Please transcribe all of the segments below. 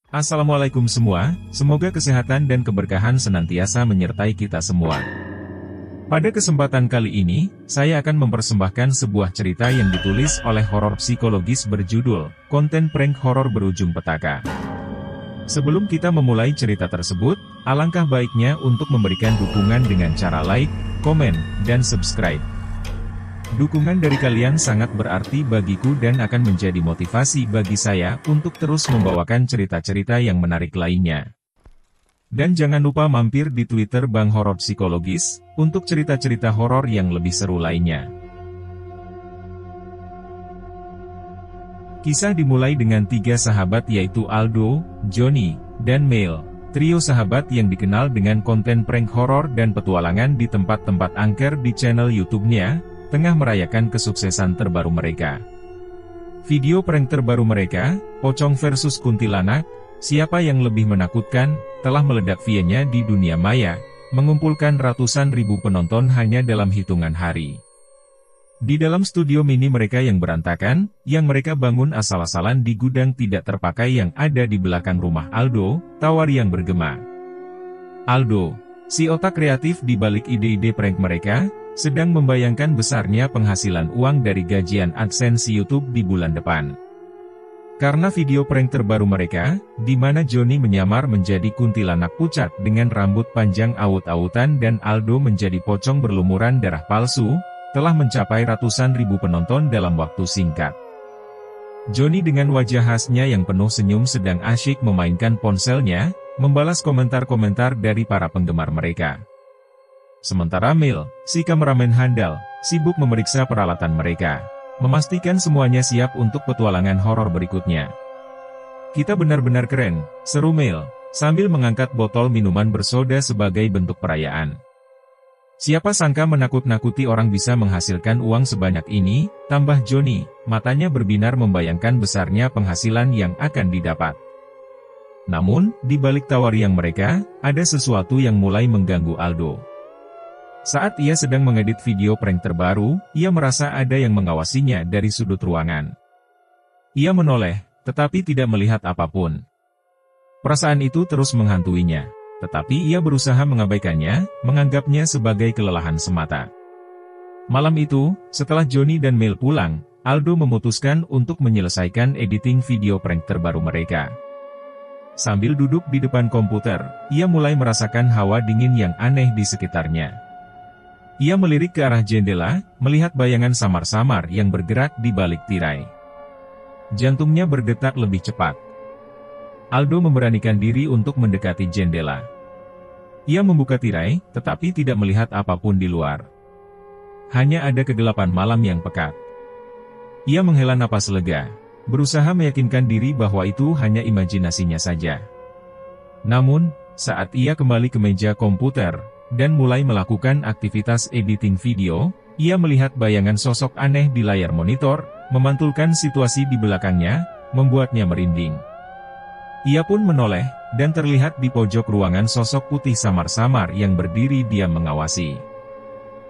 Assalamualaikum semua, semoga kesehatan dan keberkahan senantiasa menyertai kita semua. Pada kesempatan kali ini, saya akan mempersembahkan sebuah cerita yang ditulis oleh horor psikologis berjudul, Konten Prank Horor Berujung Petaka. Sebelum kita memulai cerita tersebut, alangkah baiknya untuk memberikan dukungan dengan cara like, komen, dan subscribe. Dukungan dari kalian sangat berarti bagiku dan akan menjadi motivasi bagi saya untuk terus membawakan cerita-cerita yang menarik lainnya. Dan jangan lupa mampir di Twitter Bang Horor Psikologis, untuk cerita-cerita horor yang lebih seru lainnya. Kisah dimulai dengan 3 sahabat yaitu Aldo, Johnny, dan Mel. Trio sahabat yang dikenal dengan konten prank horor dan petualangan di tempat-tempat angker di channel YouTube-nya, tengah merayakan kesuksesan terbaru mereka. Video prank terbaru mereka, Pocong versus Kuntilanak, siapa yang lebih menakutkan, telah meledak view-nya di dunia maya, mengumpulkan ratusan ribu penonton hanya dalam hitungan hari. Di dalam studio mini mereka yang berantakan, yang mereka bangun asal-asalan di gudang tidak terpakai yang ada di belakang rumah Aldo, tawar yang bergema. Aldo, si otak kreatif di balik ide-ide prank mereka, sedang membayangkan besarnya penghasilan uang dari gajian AdSense YouTube di bulan depan. Karena video prank terbaru mereka, di mana Johnny menyamar menjadi kuntilanak pucat dengan rambut panjang awut-awutan dan Aldo menjadi pocong berlumuran darah palsu, telah mencapai ratusan ribu penonton dalam waktu singkat. Johnny dengan wajah khasnya yang penuh senyum sedang asyik memainkan ponselnya, membalas komentar-komentar dari para penggemar mereka. Sementara Mel, si kameramen handal, sibuk memeriksa peralatan mereka, memastikan semuanya siap untuk petualangan horor berikutnya. Kita benar-benar keren, seru Mel, sambil mengangkat botol minuman bersoda sebagai bentuk perayaan. Siapa sangka menakut-nakuti orang bisa menghasilkan uang sebanyak ini, tambah Johnny, matanya berbinar membayangkan besarnya penghasilan yang akan didapat. Namun, di balik tawar yang mereka, ada sesuatu yang mulai mengganggu Aldo. Saat ia sedang mengedit video prank terbaru, ia merasa ada yang mengawasinya dari sudut ruangan. Ia menoleh, tetapi tidak melihat apapun. Perasaan itu terus menghantuinya, tetapi ia berusaha mengabaikannya, menganggapnya sebagai kelelahan semata. Malam itu, setelah Johnny dan Mel pulang, Aldo memutuskan untuk menyelesaikan editing video prank terbaru mereka. Sambil duduk di depan komputer, ia mulai merasakan hawa dingin yang aneh di sekitarnya. Ia melirik ke arah jendela, melihat bayangan samar-samar yang bergerak di balik tirai. Jantungnya berdetak lebih cepat. Aldo memberanikan diri untuk mendekati jendela. Ia membuka tirai, tetapi tidak melihat apapun di luar. Hanya ada kegelapan malam yang pekat. Ia menghela napas lega, berusaha meyakinkan diri bahwa itu hanya imajinasinya saja. Namun, saat ia kembali ke meja komputer, dan mulai melakukan aktivitas editing video, ia melihat bayangan sosok aneh di layar monitor, memantulkan situasi di belakangnya, membuatnya merinding. Ia pun menoleh, dan terlihat di pojok ruangan sosok putih samar-samar yang berdiri diam mengawasi.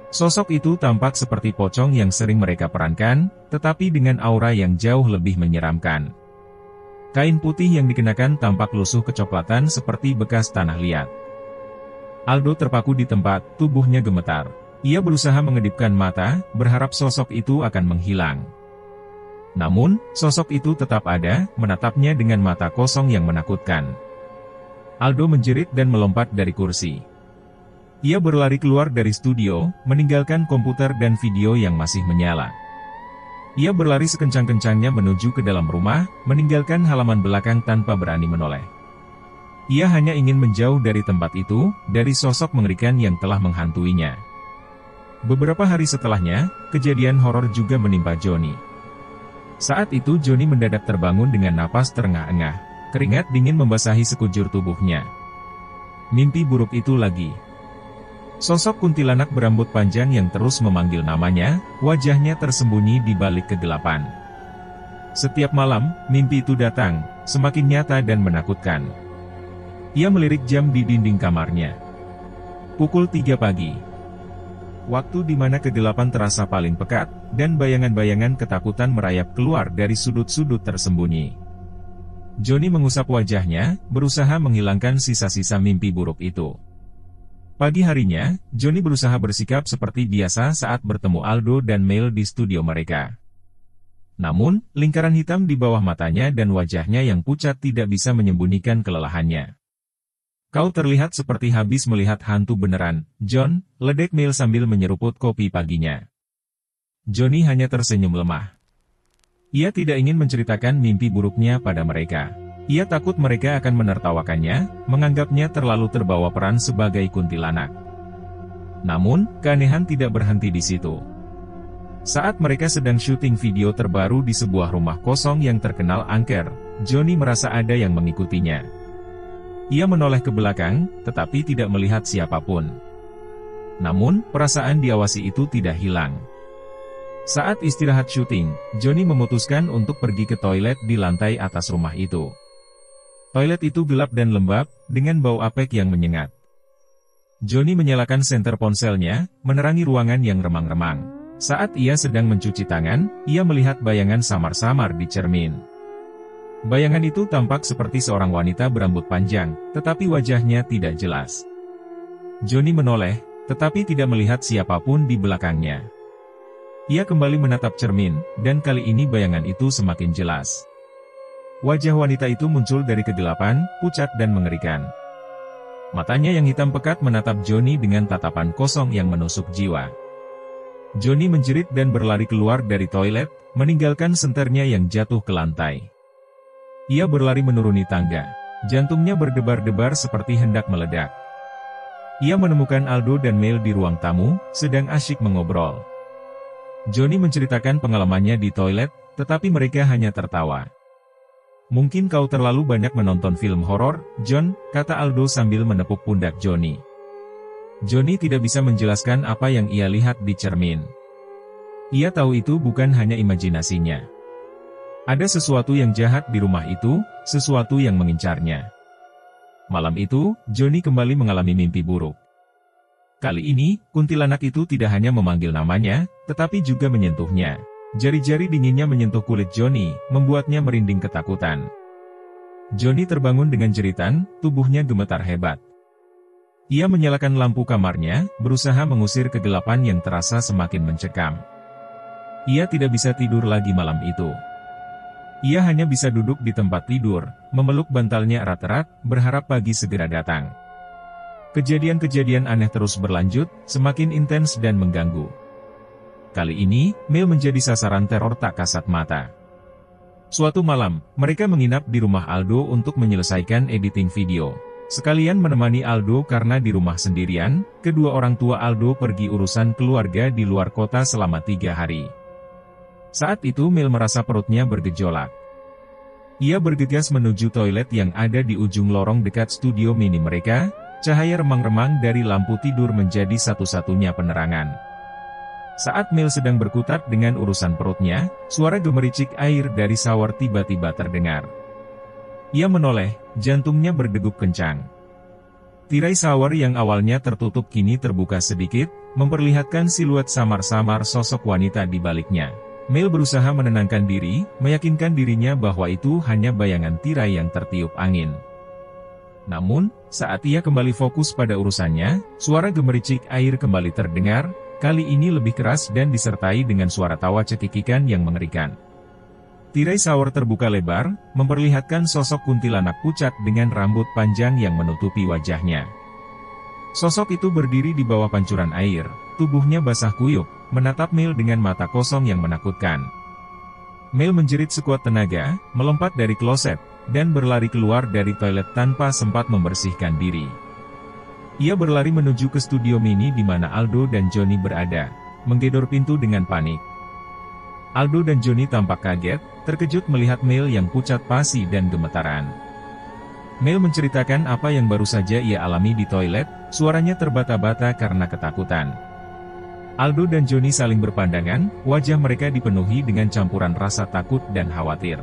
Sosok itu tampak seperti pocong yang sering mereka perankan, tetapi dengan aura yang jauh lebih menyeramkan. Kain putih yang dikenakan tampak lusuh kecoklatan seperti bekas tanah liat. Aldo terpaku di tempat, tubuhnya gemetar. Ia berusaha mengedipkan mata, berharap sosok itu akan menghilang. Namun, sosok itu tetap ada, menatapnya dengan mata kosong yang menakutkan. Aldo menjerit dan melompat dari kursi. Ia berlari keluar dari studio, meninggalkan komputer dan video yang masih menyala. Ia berlari sekencang-kencangnya menuju ke dalam rumah, meninggalkan halaman belakang tanpa berani menoleh. Ia hanya ingin menjauh dari tempat itu, dari sosok mengerikan yang telah menghantuinya. Beberapa hari setelahnya, kejadian horor juga menimpa Johnny. Saat itu Johnny mendadak terbangun dengan napas terengah-engah. Keringat dingin membasahi sekujur tubuhnya. Mimpi buruk itu lagi. Sosok kuntilanak berambut panjang yang terus memanggil namanya, wajahnya tersembunyi di balik kegelapan. Setiap malam, mimpi itu datang, semakin nyata dan menakutkan. Ia melirik jam di dinding kamarnya. Pukul 3 pagi. Waktu di mana kegelapan terasa paling pekat, dan bayangan-bayangan ketakutan merayap keluar dari sudut-sudut tersembunyi. Johnny mengusap wajahnya, berusaha menghilangkan sisa-sisa mimpi buruk itu. Pagi harinya, Johnny berusaha bersikap seperti biasa saat bertemu Aldo dan Mel di studio mereka. Namun, lingkaran hitam di bawah matanya dan wajahnya yang pucat tidak bisa menyembunyikan kelelahannya. "Kau terlihat seperti habis melihat hantu beneran, John," ledek Mel sambil menyeruput kopi paginya. Johnny hanya tersenyum lemah. Ia tidak ingin menceritakan mimpi buruknya pada mereka. Ia takut mereka akan menertawakannya, menganggapnya terlalu terbawa peran sebagai kuntilanak. Namun, keanehan tidak berhenti di situ. Saat mereka sedang syuting video terbaru di sebuah rumah kosong yang terkenal angker, Johnny merasa ada yang mengikutinya. Ia menoleh ke belakang, tetapi tidak melihat siapapun. Namun, perasaan diawasi itu tidak hilang. Saat istirahat syuting, Johnny memutuskan untuk pergi ke toilet di lantai atas rumah itu. Toilet itu gelap dan lembab, dengan bau apek yang menyengat. Johnny menyalakan senter ponselnya, menerangi ruangan yang remang-remang. Saat ia sedang mencuci tangan, ia melihat bayangan samar-samar di cermin. Bayangan itu tampak seperti seorang wanita berambut panjang, tetapi wajahnya tidak jelas. Johnny menoleh, tetapi tidak melihat siapapun di belakangnya. Ia kembali menatap cermin, dan kali ini bayangan itu semakin jelas. Wajah wanita itu muncul dari kegelapan, pucat dan mengerikan. Matanya yang hitam pekat menatap Johnny dengan tatapan kosong yang menusuk jiwa. Johnny menjerit dan berlari keluar dari toilet, meninggalkan senternya yang jatuh ke lantai. Ia berlari menuruni tangga. Jantungnya berdebar-debar seperti hendak meledak. Ia menemukan Aldo dan Mel di ruang tamu, sedang asyik mengobrol. Johnny menceritakan pengalamannya di toilet, tetapi mereka hanya tertawa. "Mungkin kau terlalu banyak menonton film horor, John," kata Aldo sambil menepuk pundak Johnny. Johnny tidak bisa menjelaskan apa yang ia lihat di cermin. Ia tahu itu bukan hanya imajinasinya. Ada sesuatu yang jahat di rumah itu, sesuatu yang mengincarnya. Malam itu, Johnny kembali mengalami mimpi buruk. Kali ini, kuntilanak itu tidak hanya memanggil namanya, tetapi juga menyentuhnya. Jari-jari dinginnya menyentuh kulit Johnny, membuatnya merinding ketakutan. Johnny terbangun dengan jeritan, tubuhnya gemetar hebat. Ia menyalakan lampu kamarnya, berusaha mengusir kegelapan yang terasa semakin mencekam. Ia tidak bisa tidur lagi malam itu. Ia hanya bisa duduk di tempat tidur, memeluk bantalnya erat-erat, berharap pagi segera datang. Kejadian-kejadian aneh terus berlanjut, semakin intens dan mengganggu. Kali ini, Mel menjadi sasaran teror tak kasat mata. Suatu malam, mereka menginap di rumah Aldo untuk menyelesaikan editing video. Sekalian menemani Aldo karena di rumah sendirian, kedua orang tua Aldo pergi urusan keluarga di luar kota selama 3 hari. Saat itu Mel merasa perutnya bergejolak. Ia bergegas menuju toilet yang ada di ujung lorong dekat studio mini mereka, cahaya remang-remang dari lampu tidur menjadi satu-satunya penerangan. Saat Mel sedang berkutat dengan urusan perutnya, suara gemericik air dari shower tiba-tiba terdengar. Ia menoleh, jantungnya berdegup kencang. Tirai shower yang awalnya tertutup kini terbuka sedikit, memperlihatkan siluet samar-samar sosok wanita di baliknya. Mel berusaha menenangkan diri, meyakinkan dirinya bahwa itu hanya bayangan tirai yang tertiup angin. Namun, saat ia kembali fokus pada urusannya, suara gemericik air kembali terdengar, kali ini lebih keras dan disertai dengan suara tawa cekikikan yang mengerikan. Tirai shower terbuka lebar, memperlihatkan sosok kuntilanak pucat dengan rambut panjang yang menutupi wajahnya. Sosok itu berdiri di bawah pancuran air, tubuhnya basah kuyup, menatap Mel dengan mata kosong yang menakutkan. Mel menjerit sekuat tenaga, melompat dari kloset, dan berlari keluar dari toilet tanpa sempat membersihkan diri. Ia berlari menuju ke studio mini di mana Aldo dan Johnny berada, menggedor pintu dengan panik. Aldo dan Johnny tampak kaget, terkejut melihat Mel yang pucat pasi dan gemetaran. Mel menceritakan apa yang baru saja ia alami di toilet, suaranya terbata-bata karena ketakutan. Aldo dan Johnny saling berpandangan, wajah mereka dipenuhi dengan campuran rasa takut dan khawatir.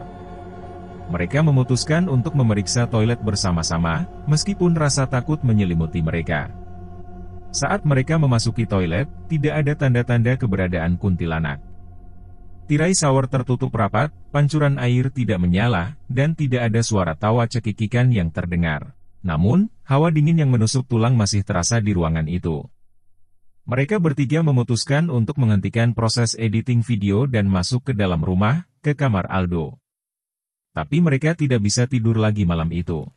Mereka memutuskan untuk memeriksa toilet bersama-sama, meskipun rasa takut menyelimuti mereka. Saat mereka memasuki toilet, tidak ada tanda-tanda keberadaan kuntilanak. Tirai shower tertutup rapat, pancuran air tidak menyala, dan tidak ada suara tawa cekikikan yang terdengar. Namun, hawa dingin yang menusuk tulang masih terasa di ruangan itu. Mereka bertiga memutuskan untuk menghentikan proses editing video dan masuk ke dalam rumah, ke kamar Aldo. Tapi mereka tidak bisa tidur lagi malam itu.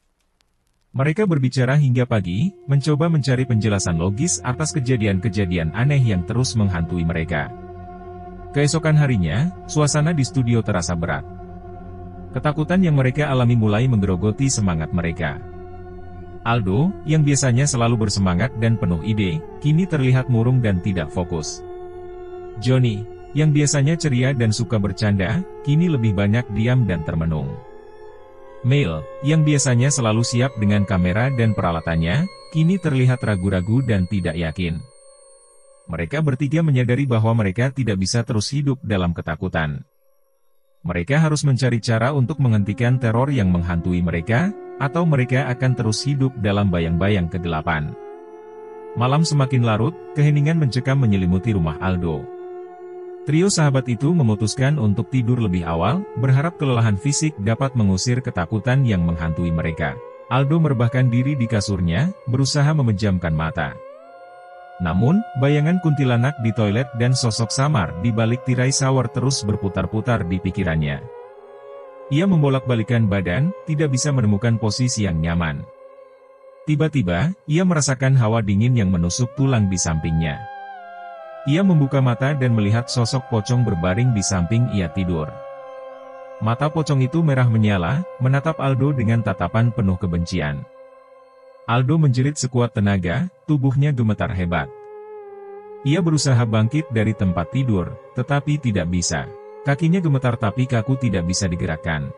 Mereka berbicara hingga pagi, mencoba mencari penjelasan logis atas kejadian-kejadian aneh yang terus menghantui mereka. Keesokan harinya, suasana di studio terasa berat. Ketakutan yang mereka alami mulai menggerogoti semangat mereka. Aldo, yang biasanya selalu bersemangat dan penuh ide, kini terlihat murung dan tidak fokus. Johnny, yang biasanya ceria dan suka bercanda, kini lebih banyak diam dan termenung. Mail, yang biasanya selalu siap dengan kamera dan peralatannya, kini terlihat ragu-ragu dan tidak yakin. Mereka bertiga menyadari bahwa mereka tidak bisa terus hidup dalam ketakutan. Mereka harus mencari cara untuk menghentikan teror yang menghantui mereka, atau mereka akan terus hidup dalam bayang-bayang kegelapan. Malam semakin larut, keheningan mencekam menyelimuti rumah Aldo. Trio sahabat itu memutuskan untuk tidur lebih awal, berharap kelelahan fisik dapat mengusir ketakutan yang menghantui mereka. Aldo merebahkan diri di kasurnya, berusaha memejamkan mata. Namun, bayangan kuntilanak di toilet dan sosok samar di balik tirai shower terus berputar-putar di pikirannya. Ia membolak-balikan badan, tidak bisa menemukan posisi yang nyaman. Tiba-tiba, ia merasakan hawa dingin yang menusuk tulang di sampingnya. Ia membuka mata dan melihat sosok pocong berbaring di samping ia tidur. Mata pocong itu merah menyala, menatap Aldo dengan tatapan penuh kebencian. Aldo menjerit sekuat tenaga, tubuhnya gemetar hebat. Ia berusaha bangkit dari tempat tidur, tetapi tidak bisa. Kakinya gemetar tapi kaku tidak bisa digerakkan.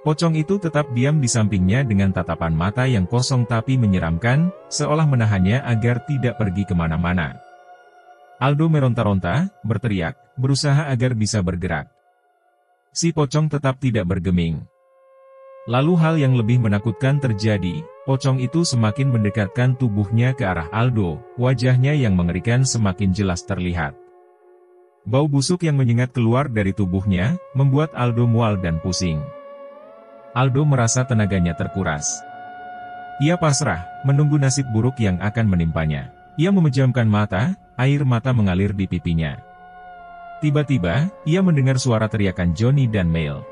Pocong itu tetap diam di sampingnya dengan tatapan mata yang kosong tapi menyeramkan, seolah menahannya agar tidak pergi kemana-mana. Aldo meronta-ronta, berteriak, berusaha agar bisa bergerak. Si pocong tetap tidak bergeming. Lalu hal yang lebih menakutkan terjadi, pocong itu semakin mendekatkan tubuhnya ke arah Aldo, wajahnya yang mengerikan semakin jelas terlihat. Bau busuk yang menyengat keluar dari tubuhnya, membuat Aldo mual dan pusing. Aldo merasa tenaganya terkuras. Ia pasrah, menunggu nasib buruk yang akan menimpanya. Ia memejamkan mata, air mata mengalir di pipinya. Tiba-tiba, ia mendengar suara teriakan Johnny dan Mail.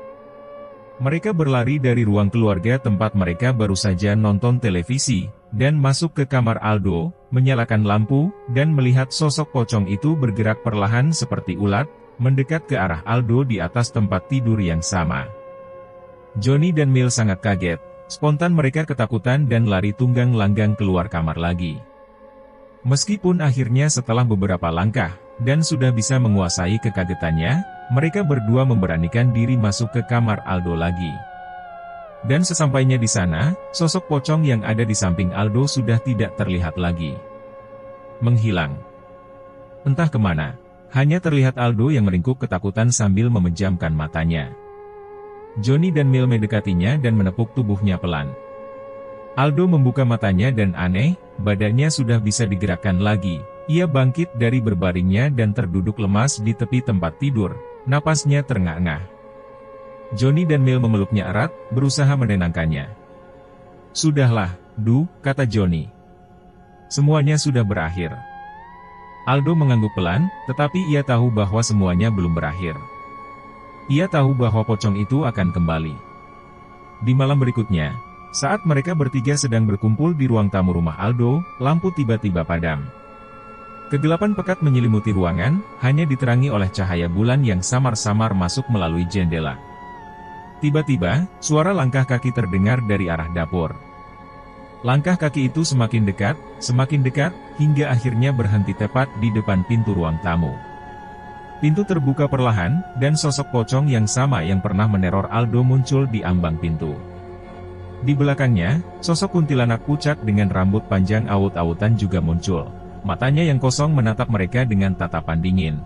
Mereka berlari dari ruang keluarga tempat mereka baru saja nonton televisi, dan masuk ke kamar Aldo, menyalakan lampu, dan melihat sosok pocong itu bergerak perlahan seperti ulat, mendekat ke arah Aldo di atas tempat tidur yang sama. Johnny dan Mail sangat kaget, spontan mereka ketakutan dan lari tunggang langgang keluar kamar lagi. Meskipun akhirnya setelah beberapa langkah, dan sudah bisa menguasai kekagetannya, mereka berdua memberanikan diri masuk ke kamar Aldo lagi. Dan sesampainya di sana, sosok pocong yang ada di samping Aldo sudah tidak terlihat lagi. Menghilang. Entah kemana, hanya terlihat Aldo yang meringkuk ketakutan sambil memejamkan matanya. Johnny dan Mail mendekatinya dan menepuk tubuhnya pelan. Aldo membuka matanya dan aneh, badannya sudah bisa digerakkan lagi. Ia bangkit dari berbaringnya dan terduduk lemas di tepi tempat tidur, napasnya terengah-engah. Johnny dan Mail memeluknya erat, berusaha menenangkannya. "Sudahlah, Du," kata Johnny. "Semuanya sudah berakhir." Aldo mengangguk pelan, tetapi ia tahu bahwa semuanya belum berakhir. Ia tahu bahwa pocong itu akan kembali. Di malam berikutnya, saat mereka bertiga sedang berkumpul di ruang tamu rumah Aldo, lampu tiba-tiba padam. Kegelapan pekat menyelimuti ruangan, hanya diterangi oleh cahaya bulan yang samar-samar masuk melalui jendela. Tiba-tiba, suara langkah kaki terdengar dari arah dapur. Langkah kaki itu semakin dekat, hingga akhirnya berhenti tepat di depan pintu ruang tamu. Pintu terbuka perlahan, dan sosok pocong yang sama yang pernah meneror Aldo muncul di ambang pintu. Di belakangnya, sosok kuntilanak pucat dengan rambut panjang awut-awutan juga muncul. Matanya yang kosong menatap mereka dengan tatapan dingin.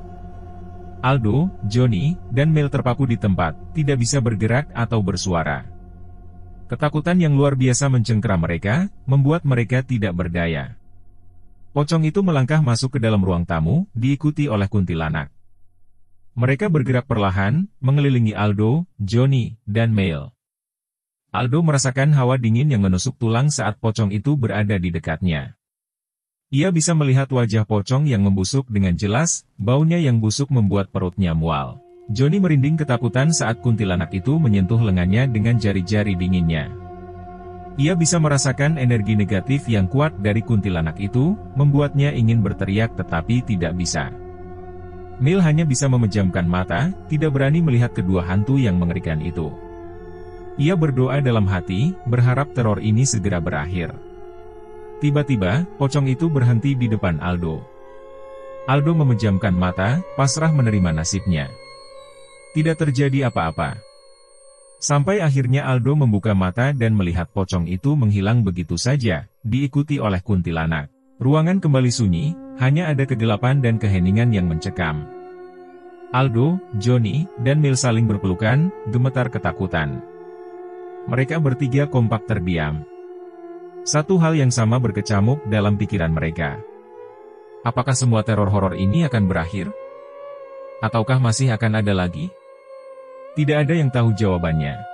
Aldo, Johnny, dan Mail terpaku di tempat, tidak bisa bergerak atau bersuara. Ketakutan yang luar biasa mencengkeram mereka, membuat mereka tidak berdaya. Pocong itu melangkah masuk ke dalam ruang tamu, diikuti oleh kuntilanak. Mereka bergerak perlahan, mengelilingi Aldo, Johnny, dan Mel. Aldo merasakan hawa dingin yang menusuk tulang saat pocong itu berada di dekatnya. Ia bisa melihat wajah pocong yang membusuk dengan jelas, baunya yang busuk membuat perutnya mual. Johnny merinding ketakutan saat kuntilanak itu menyentuh lengannya dengan jari-jari dinginnya. Ia bisa merasakan energi negatif yang kuat dari kuntilanak itu, membuatnya ingin berteriak tetapi tidak bisa. Mel hanya bisa memejamkan mata, tidak berani melihat kedua hantu yang mengerikan itu. Ia berdoa dalam hati, berharap teror ini segera berakhir. Tiba-tiba, pocong itu berhenti di depan Aldo. Aldo memejamkan mata, pasrah menerima nasibnya. Tidak terjadi apa-apa. Sampai akhirnya Aldo membuka mata dan melihat pocong itu menghilang begitu saja, diikuti oleh kuntilanak. Ruangan kembali sunyi, hanya ada kegelapan dan keheningan yang mencekam. Aldo, Johnny, dan Mel saling berpelukan, gemetar ketakutan. Mereka bertiga kompak terdiam. Satu hal yang sama berkecamuk dalam pikiran mereka. Apakah semua teror horor ini akan berakhir? Ataukah masih akan ada lagi? Tidak ada yang tahu jawabannya.